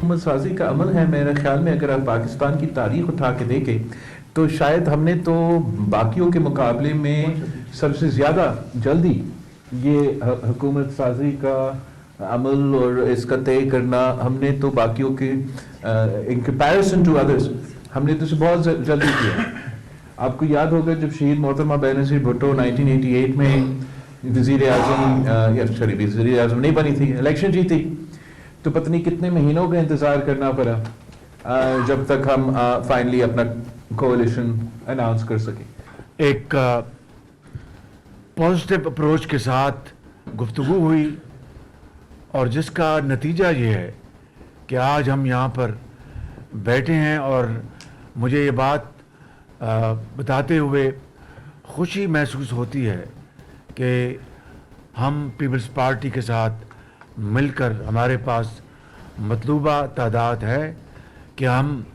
हुकूमत साजी का अमल है, मेरे ख्याल में अगर आप पाकिस्तान की तारीख उठा के देखें तो शायद हमने तो बाकियों के मुकाबले में सबसे ज़्यादा जल्दी ये हुकूमत साजी का अमल और इसका तय करना हमने तो बाकियों के इन कंपैरिजन टू अदर्स हमने तो बहुत जल्दी किया। आपको याद होगा जब शहीद मोहतरमा बेनज़ीर भुट्टो 1988 में वज़ीर आज़म या सॉरी वज़ीर आज़म नहीं बनी थी, इलेक्शन जीती, तो पता नहीं कितने महीनों का इंतज़ार करना पड़ा जब तक हम फाइनली अपना कोalition अनाउंस कर सके। एक पॉजिटिव अप्रोच के साथ गुफ्तगू हुई और जिसका नतीजा ये है कि आज हम यहाँ पर बैठे हैं और मुझे ये बात बताते हुए खुशी महसूस होती है कि हम पीपल्स पार्टी के साथ मिलकर हमारे पास मतलूबा तादाद है कि हम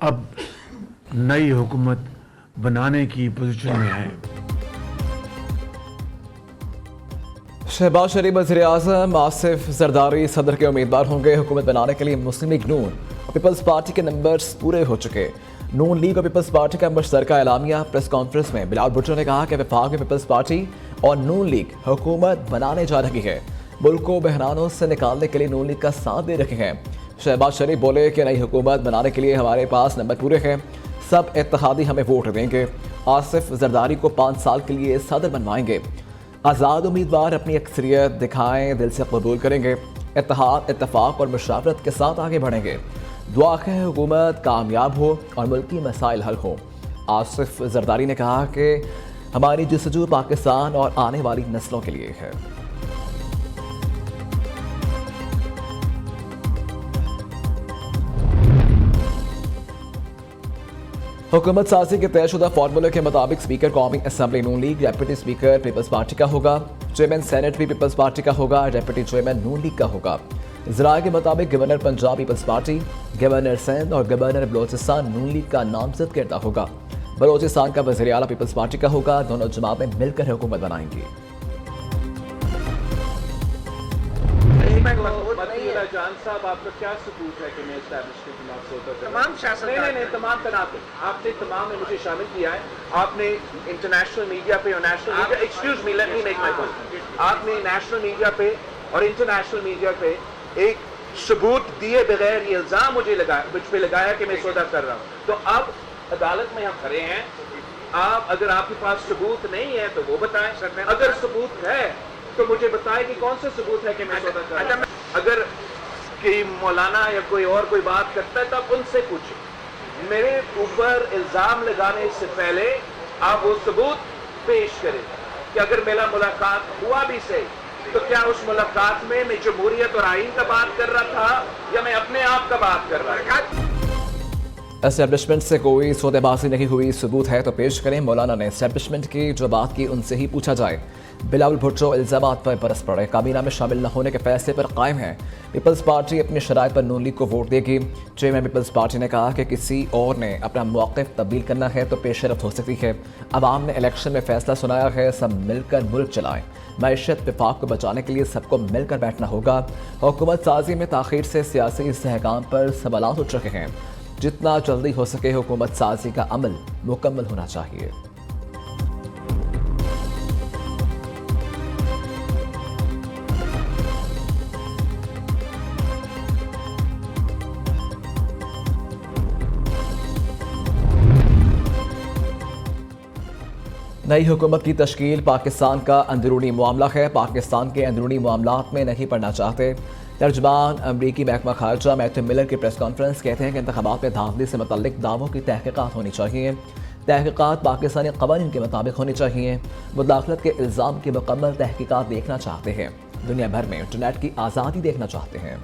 अब नई हुकूमत बनाने की पोजीशन में हैं। शहबाज शरीफ वज़ीर आज़म, आसिफ जरदारी सदर के उम्मीदवार होंगे। हुकूमत बनाने के लिए मुस्लिम लीग नून और पीपल्स पार्टी के नंबर्स पूरे हो चुके। नून लीग और पीपल्स पार्टी का मुश्तरका एलामिया। प्रेस कॉन्फ्रेंस में बिलावल भुट्टो ने कहा कि वफाक में पीपल्स पार्टी और नून लीग हुकूमत बनाने जा रही है, मुल्क को बहरानों से निकालने के लिए नून लीग का साथ दे रहे हैं। शहबाज शरीफ बोले कि नई हुकूमत बनाने के लिए हमारे पास नंबर पूरे हैं, सब इत्तेहादी हमें वोट देंगे। आसिफ जरदारी को 5 साल के लिए सदर बनवाएंगे। आज़ाद उम्मीदवार अपनी अक्सरियत दिखाएं, दिल से कबूल करेंगे। इत्तेहाद, इत्तफाक और मुशावरत के साथ आगे बढ़ेंगे। दुआ है हुकूमत कामयाब हो और मुल्की मसाइल हल हो। आसिफ जरदारी ने कहा कि हमारी जस्तजू पाकिस्तान और आने वाली नस्लों के लिए है। हुकूमत साजी के तयशुदा फार्मूले के मुताबिक स्पीकर कौमी assembly Noon league, deputy speaker People's Party का होगा, चेयरमैन सेनेट भी पीपल्स पार्टी का होगा, डेप्यूटी चेयरमैन नून लीग का होगा। ज़राए के मुताबिक गवर्नर पंजाब पीपल्स पार्टी, गवर्नर सिंध और गवर्नर बलोचिस्तान नून लीग का नामजद करता होगा। बलोचिस्तान का वज़ीर आला पीपल्स पार्टी का होगा। दोनों जमातें मिलकर हुकूमत बनाएंगी। आपका क्या सबूत है कि मैं आपने तमाम में मुझे शामिल किया है। आपने इंटरनेशनल मीडिया पे और national media, excuse me, let me make my point, आपने नेशनल मीडिया पे और इंटरनेशनल मीडिया पे एक सबूत दिए बगैर ये इल्जाम मुझ पे लगाया कि मैं सौदा कर रहा हूँ। तो अब अदालत में हम खड़े हैं, आप अगर आपके पास सबूत नहीं है तो वो बताएं, अगर सबूत है तो मुझे बताएं कि कौन सा सबूत है कि मैं सौदा कर रहा हूँ। अगर कि मौलाना या कोई और कोई बात करता है तो आप उनसे पूछें। मेरे ऊपर इल्जाम लगाने से पहले आप वो सबूत पेश करें कि अगर मेरा मुलाकात हुआ भी सही तो क्या उस मुलाकात में मैं जमहूरियत और आइन का बात कर रहा था या मैं अपने आप का बात कर रहा था। एस्टेब्लिशमेंट से कोई सौदेबाजी नहीं हुई, सबूत है तो पेश करें। मौलाना ने एस्टेब्लिशमेंट की जो बात की उनसे ही पूछा जाए। बिलावल भुट्टो इल्जामात पर बरस पड़े, काबीना में शामिल न होने के फैसले पर कायम है। पीपल्स पार्टी अपनी शराइत पर नून लीग को वोट देगी। चेयरमैन पीपल्स पार्टी ने कहा कि किसी और ने अपना मौक़िफ़ तब्दील करना है तो पेशरफ हो सकती है। अवाम ने इलेक्शन में फैसला सुनाया है, सब मिलकर मुल्क चलाएं। मैशत विफाक को बचाने के लिए सबको मिलकर बैठना होगा। हुकूमत साजी में ताख़ीर से सियासी इस्तेहकाम पर सवालात उठ रहे हैं। जितना जल्दी हो सके हुकूमत साजी का अमल मुकम्मल होना चाहिए। नई हुकूमत की तश्कील पाकिस्तान का अंदरूनी मामला है। पाकिस्तान के अंदरूनी मामलात में नहीं पढ़ना चाहते। तर्जमान अमरीकी महकमा खारजा मैथ्यू मिलर की प्रेस कॉन्फ्रेंस कहते हैं कि इंतखाबात में धांधली से मुतल्लिक दावों की तहकीकात होनी चाहिए। तहकीकात पाकिस्तानी क़वानीन के मुताबिक होनी चाहिए। मुदाखलत के इल्ज़ाम की मुकम्मल तहकीकात देखना चाहते हैं। दुनिया भर में इंटरनेट की आज़ादी देखना चाहते हैं।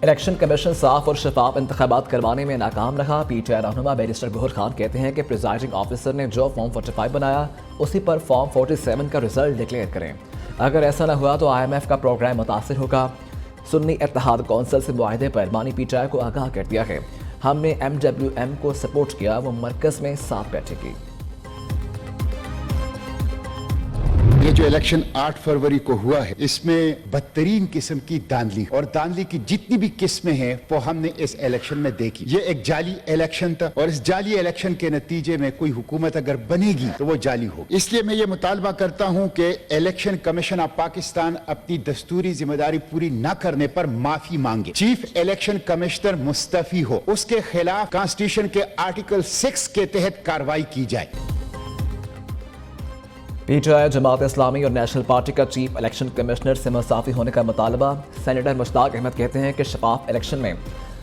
इलेक्शन कमीशन साफ और शफाफ इंतखाबात करवाने में नाकाम रहा। पीटीआई रहनुमा बैरिस्टर गौहर खान कहते हैं कि प्रिजाइडिंग ऑफिसर ने जो फॉर्म 45 बनाया उसी पर फॉर्म 47 का रिजल्ट डिक्लेयर करें। अगर ऐसा न हुआ तो IMF का प्रोग्राम मुतासिर होगा। सुन्नी इत्तेहाद कौंसिल से मुआहदे पर बानी पीटीआई को आगाह कर दिया है। हमने MWM को सपोर्ट किया, वो मरकज़ में साथ बैठेगी। जो इलेक्शन 8 फरवरी को हुआ है, इसमें बदतरीन किस्म की धांधली और धांधली की जितनी भी किस्में हैं वो हमने इस इलेक्शन में देखी। ये एक जाली इलेक्शन था और इस जाली इलेक्शन के नतीजे में कोई हुकूमत अगर बनेगी तो वो जाली हो। इसलिए मैं ये मुतालबा करता हूं कि इलेक्शन कमीशन ऑफ पाकिस्तान अपनी दस्तूरी जिम्मेदारी पूरी न करने पर माफी मांगे, चीफ इलेक्शन कमिश्नर मुस्तफी हो, उसके खिलाफ कॉन्स्टिट्यूशन के आर्टिकल 6 के तहत कार्रवाई की जाए। पीटीआई, जमात इस्लामी और नेशनल पार्टी का चीफ इलेक्शन कमिश्नर से मुसाफी होने का मुतालबा। सेनेटर मुश्ताक अहमद कहते हैं कि शफाफ इलेक्शन में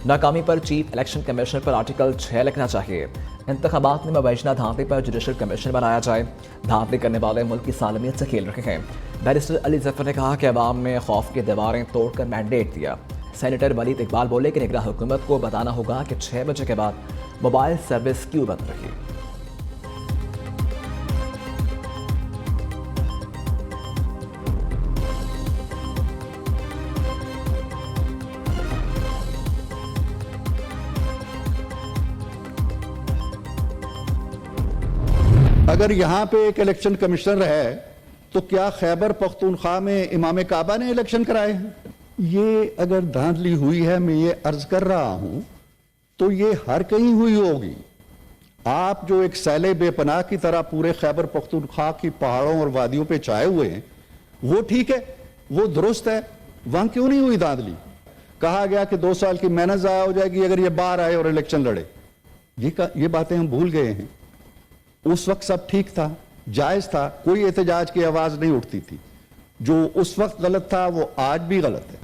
नाकामी पर चीफ इलेक्शन कमिश्नर पर आर्टिकल 6 लिखना चाहिए। इंतखाबात में मबैशना धांधली पर जुडिशल कमीशन बनाया जाए। धांधली करने वाले मुल्क की सालमियत से खेल रहे हैं। बैरिस्टर अली जफर ने कहा कि अवाम ने खौफ की दीवारें तोड़कर मैंडेट दिया। सेनेटर वलीद इकबाल बोले कि निगरान हुकूमत को बताना होगा कि 6 बजे के बाद मोबाइल सर्विस क्यों बंद रही। अगर यहाँ पे एक इलेक्शन कमिश्नर है तो क्या खैबर पख्तूनख्वा में इमाम काबा ने इलेक्शन कराए हैं? ये अगर धांधली हुई है, मैं ये अर्ज कर रहा हूं, तो ये हर कहीं हुई होगी। आप जो एक सैले बेपनाह की तरह पूरे खैबर पख्तूनख्वा की पहाड़ों और वादियों पे छाए हुए हैं, वो ठीक है, वो दुरुस्त है। वहां क्यों नहीं हुई धांधली? कहा गया कि 2 साल की मेहनत जाया हो जाएगी अगर ये बाहर आए और इलेक्शन लड़े। ये बातें हम भूल गए हैं। उस वक्त सब ठीक था, जायज था, कोई एहतजाज की आवाज नहीं उठती थी। जो उस वक्त गलत था वो आज भी गलत है।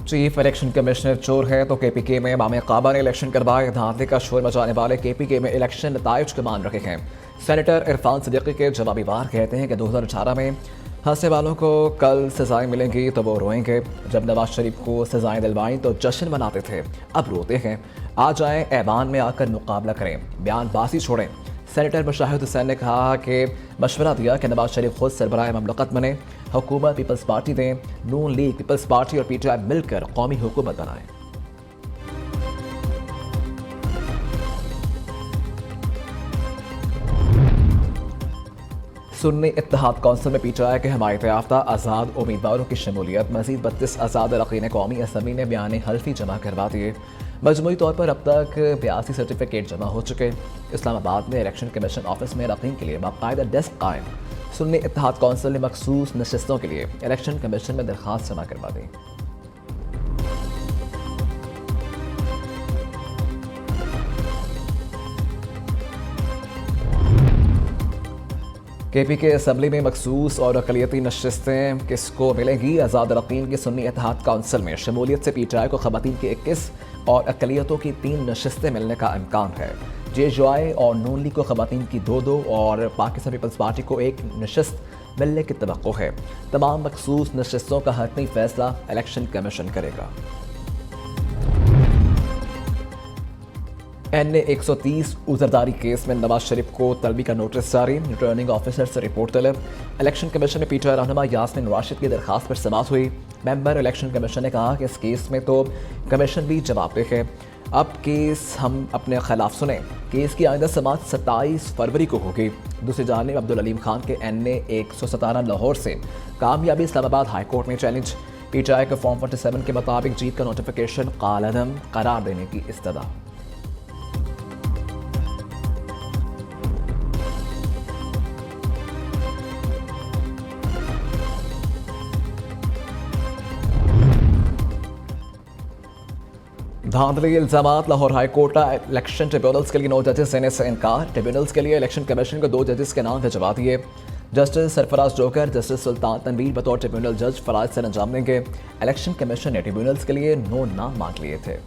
चीफ इलेक्शन कमिश्नर चोर है तो केपीके में इमाम काबा ने इलेक्शन करवाए। धांधली का शोर मचाने वाले केपीके में इलेक्शन नताइज के मान रखे हैं। सेनेटर इरफान सिद्दीकी के जवाबी वार कहते हैं कि 2018 में हंसने वालों को कल सजाएं मिलेंगी तो वो रोएंगे। जब नवाज शरीफ को सजाएं दिलवाई तो जश्न मनाते थे, अब रोते हैं। आ जाएं, ऐवान में आकर मुकाबला करें, बयानबाजी छोड़ें। सेनेटर मुशाहिद हुसैन ने कहा कि मशवरा दिया कि नवाज शरीफ खुद सरबराह ममलकत बने, हुकूमत पीपल्स पार्टी दें, नून लीग, पीपल्स पार्टी और पीटीआई मिलकर कौमी हुकूमत बनाएं। सुन्नी इत्तेहाद कौंसिल में पीटीआई के हमायत याफ्ता आज़ाद उम्मीदवारों की शमूलियत। मजीद 32 आज़ाद अरकान कौमी असम्बली ने बयान हल्फी जमा करवा दिए। मजमूई तौर पर अब तक 82 सर्टिफिकेट जमा हो चुके। इस्लामाबाद में इलेक्शन कमीशन ऑफिस में अरकान के लिए बाकायदा डेस्क कायम। सुन्नी इत्तेहाद कौंसिल ने मखसूस नशिस्तों के लिए इलेक्शन कमीशन में दरख्वास्त जमा करवा दी। केपीके असम्बली में मखसूस और अकलियती नशिस्तें किसको मिलेंगी? आज़ाद अरकान की सुन्नी इत्तेहाद कौंसिल में शमूलियत से पीटीआई को ख़वातीन की 21 और अकलियतों की 3 नशिस्तें मिलने का इम्कान है। जेजुआई और नून लीग को ख़वातीन की 2-2 और पाकिस्तान पीपल्स पार्टी को 1 नशिस्त मिलने की तवक्को है। तमाम मखसूस नशिस्तों का हतमी फैसला इलेक्शन कमीशन करेगा। NA 130 उजरदारी केस में नवाज शरीफ को तलबी का नोटिस जारी। रिटर्निंग ऑफिसर से रिपोर्ट तलब। इलेक्शन कमीशन में पीटीआई रहनुमा यास्मीन राशिद की दरखास्त पर समाअत हुई। मेंबर इलेक्शन कमीशन ने कहा कि इस केस में तो कमीशन भी जवाबदेह है। अब केस हम अपने खिलाफ सुने। केस की आइंदा समाअत 27 फरवरी को होगी। दूसरी जानिब अब्दुल अलीम खान के NA 117 लाहौर से कामयाबी इस्लामाबाद हाई कोर्ट में चैलेंज। पीटीआई के फॉर्म 47 के मुताबिक जीत का नोटिफिकेशन कालअदम करार देने की इस्तदा। धांधली इल्जामात। लाहौर हाई कोर्ट का इलेक्शन ट्रिब्यूनल्स के लिए 9 जजेस देने से इनकार। ट्रिब्यूनल्स के लिए इलेक्शन कमीशन को 2 जजेस के नाम भिजवा दिए। जस्टिस सरफराज जोकर, जस्टिस सुल्तान तनवीर बतौर ट्रिब्यूनल जज फराज से अंजाम देंगे। इलेक्शन कमीशन ने ट्रिब्यूनल्स के लिए 9 नाम मांग लिए थे।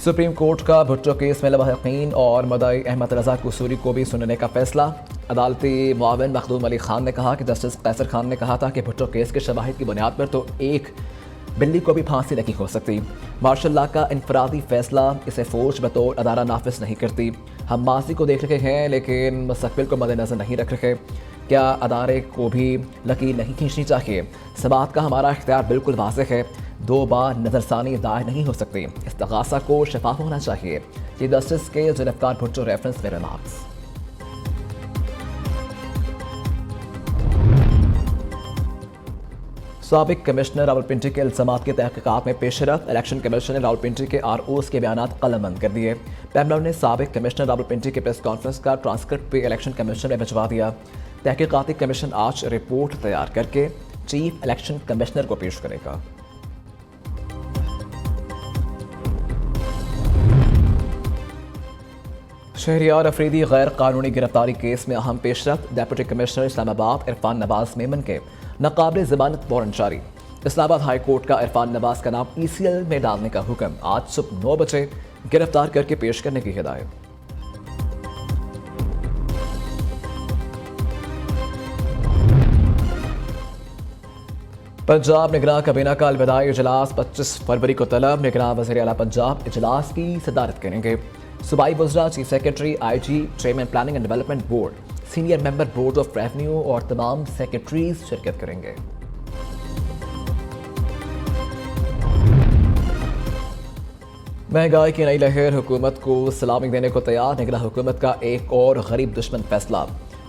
सुप्रीम कोर्ट का भुट्टो केस में लवाहिकीन और मदाई अहमद रजा कसूरी को भी सुनने का फैसला। अदालती मुआविन मखदूम अली खान ने कहा कि जस्टिस कैसर खान ने कहा था कि भुट्टो केस के शवाहिद की बुनियाद पर तो एक बिल्ली को भी फांसी नहीं हो सकती। मार्शल लॉ का इनफरादी फैसला इसे फौज बतौर अदारा नाफिज नहीं करती। हम माजी को देख रहे हैं लेकिन मुस्तकबिल को मद्देनजर नहीं रख रहे। क्या अदारे को भी लकीर नहीं खींचनी चाहिए? समाअत का हमारा इख्तियार बिल्कुल वाज़ेह है। 2 बार नजरसानी दायर नहीं हो सकती। इस्तगासा को शफाफ होना चाहिए। चीफ जस्टिस के जुल्फ़िकार भुट्टो रेफरेंस में रिमार्क्स। साबिक कमिश्नर रावलपिंडी के इल्जामात की तहकीकात में पेशरफ। इलेक्शन कमीशन ने रावलपिंडी के ROs के बयानात कलमबंद कर दिए। पैमलर ने साबिक कमिश्नर रावलपिंडी के प्रेस कॉन्फ्रेंस का ट्रांसक्रिप्ट भी इलेक्शन कमीशन में भिजवा दिया। तहकीकाती कमीशन आज रिपोर्ट तैयार करके चीफ इलेक्शन कमिश्नर को पेश करेगा। शहरियार अफरीदी गैर कानूनी गिरफ्तारी केस में अहम पेशरफ। डिप्टी कमिश्नर इस्लामाबाद इरफान नवाज मेमन के नाकाबिल जमानत वारंट जारी। इस्लामाबाद हाई कोर्ट का इरफान नवाज का नाम ECL में डालने का हुक्म। आज सुबह 9 बजे गिरफ्तार करके पेश करने की हिदायत। पंजाब निगरान काबीना का अलविदाई इजलास 25 फरवरी को तलब। निगरान वज़ीर आला पंजाब इजलास की सदारत करेंगे। सूबाई वज़रा, chief secretary, IG, chairman planning and development board, senior member board of revenue और तमाम सेक्रेटरीज शिरकत करेंगे। महंगाई की नई लहर हुकूमत को सलामी देने को तैयार। निगरान हुकूमत का एक और गरीब दुश्मन फैसला।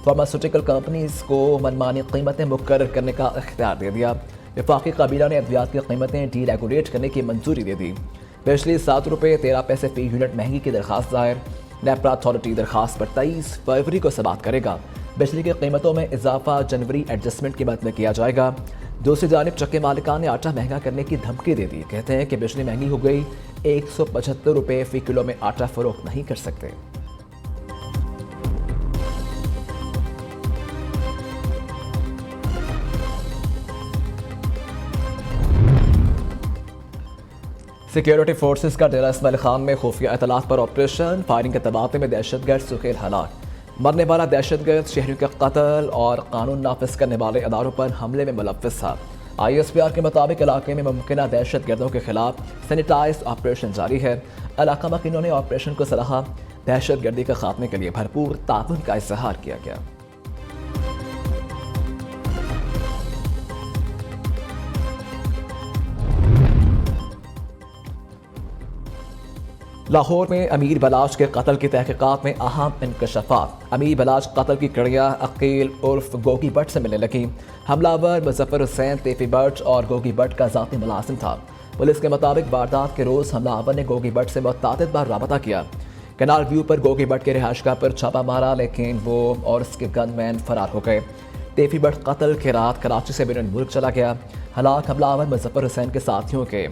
फार्मास्यूटिकल कंपनीज को मनमानी कीमतें मुकर्रर करने का इख्तियार दे दिया। वफाकी काबीना ने अद्वियात की कीमतें डीरेगुलेट करने की मंजूरी दे दी। बिजली ₹7.13 फी यूनिट महंगी की दरखास्त दायर। नेपरा अथॉरिटी दरखास्त पर 23 फरवरी को समाअत करेगा। बिजली की कीमतों में इजाफा जनवरी एडजस्टमेंट की मद में किया जाएगा। दूसरी जानिब चक्के मालिकान ने आटा महंगा करने की धमकी दे दी। कहते हैं कि बिजली महंगी हो गई, ₹175 फी किलो में आटा फरोख्त नहीं कर सकते। सिक्योरिटी फोर्सेस का डेरा इस्माइल खान में खुफिया इतलात पर ऑपरेशन। फायरिंग के तबादले में दहशतगर्द सुहेल हलाक। मरने वाला दहशतगर्द शहरियों के कत्ल और कानून नाफिज करने वाले अदारों पर हमले में मुलव्विस था। ISPR के मुताबिक इलाके में मुमकिन दहशतगर्दों के खिलाफ सैनिटाइज ऑपरेशन जारी है। इलाका मकीनों ने ऑपरेशन को सराहा। दहशतगर्दी के खात्मे के लिए भरपूर ताउन का इज़हार किया गया। लाहौर में अमीर बलाच के कत्ल की तहकीकात में अहम इंकशाफात। अमीर बलाच कत्ल की कड़ियाँ अकील उर्फ गोगी भट्ट से मिलने लगी। हमलावर मुजफ्फर हुसैन तेफी भट्ट और गोगी भट्ट का ज़ाती मुलाजिम था। पुलिस के मुताबिक वारदात के रोज़ हमलावर ने गोगी भट्ट से मुतअद्दिद बार राबता किया। कैनाल व्यू पर गोगी भट्ट के रिहायशगाह पर छापा मारा, लेकिन वो और उसके गनमैन फरार हो गए। तेफी भट्ट कत्ल के रात कराची से बैरून मुल्क चला गया। हलाक हमलावर मुजफ्फर हुसैन के साथियों के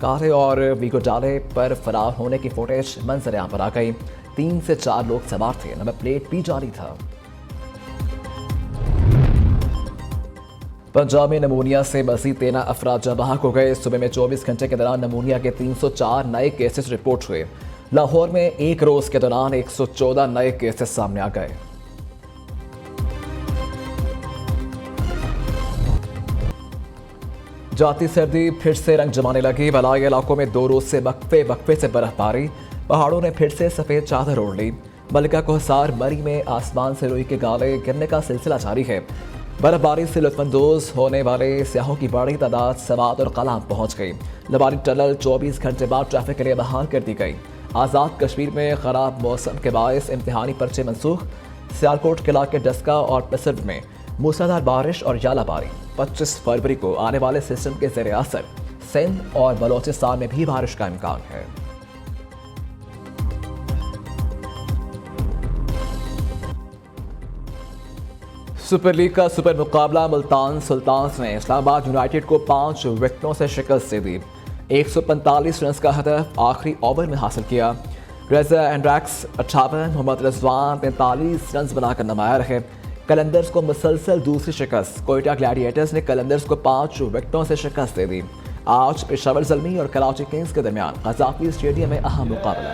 कारे और वीगो डाले पर फरार होने की फुटेज मंजर आम पर आ गई। 3 से 4 लोग सवार थे। नंबर प्लेट भी जारी था। पंजाब में नमूनिया से मजीद 13 अफराद जाँ बहक हो गए। सुबह में 24 घंटे के दौरान नमूनिया के 304 नए केसेस रिपोर्ट हुए। लाहौर में एक रोज के दौरान 114 नए केसेस सामने आ गए। जाती सर्दी फिर से रंग जमाने लगी। बलाई इलाकों में 2 रोज से वक्फे से बर्फबारी। पहाड़ों ने फिर से सफेद चादर ओढ़ ली। मलिका कोहसार मरी में आसमान से रुई के गाले गिरने का सिलसिला जारी है। बर्फबारी से लुत्फानंदोज होने वाले सियाहों की बड़ी तादाद सवात और कलाम पहुंच गई। लबारी टनल 24 घंटे बाद ट्रैफिक के लिए बहाल कर दी गई। आज़ाद कश्मीर में खराब मौसम के बायस इम्तिहानी पर्चे मनसूख। सियालकोट किला के डस्का और पसर्व में मूसलाधार बारिश और यालाबारी। 25 फरवरी को आने वाले सिस्टम के ज़ेरे असर सिंध और बलोचिस्तान में भी बारिश का इम्कान है। सुपर लीग का सुपर मुकाबला मुल्तान सुल्तान्स ने इस्लामाबाद यूनाइटेड को 5 विकेटों से शिकस्त दे दी। 145 रन का हदफ आखिरी ओवर में हासिल किया। रेजा एंड्रैक्स 58, मोहम्मद रिजवान 43 रन बनाकर नमाया रहे। कलंदर्स को मुसलसल दूसरी शिकस्त। कोयटा ग्लैडिएटर्स ने कलंदर्स को 5 विकेटों से शिकस्त दे दी। आज पेशावर ज़ल्मी और कराची किंग्स के दरमियान क़ज़ाफ़ी स्टेडियम में अहम मुकाबला।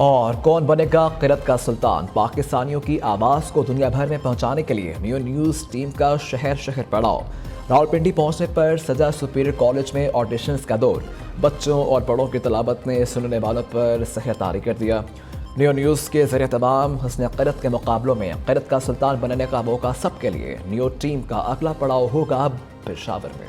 और कौन बनेगा क़िरत का सुल्तान? पाकिस्तानियों की आवाज़ को दुनिया भर में पहुंचाने के लिए नियो न्यूज़ टीम का शहर शहर पड़ाव। रावलपिंडी पहुंचने पर सजा सुपीरियर कॉलेज में ऑडिशंस का दौर। बच्चों और बड़ों की तलावत ने सुनने वालों पर सहर तारी कर दिया। नियो न्यूज़ के ज़रिए तमाम हस्न क़िरत के मुकाबलों में क़िरत का सुल्तान बनने का मौका सबके लिए। नियो टीम का अगला पड़ाव होगा पेशावर में।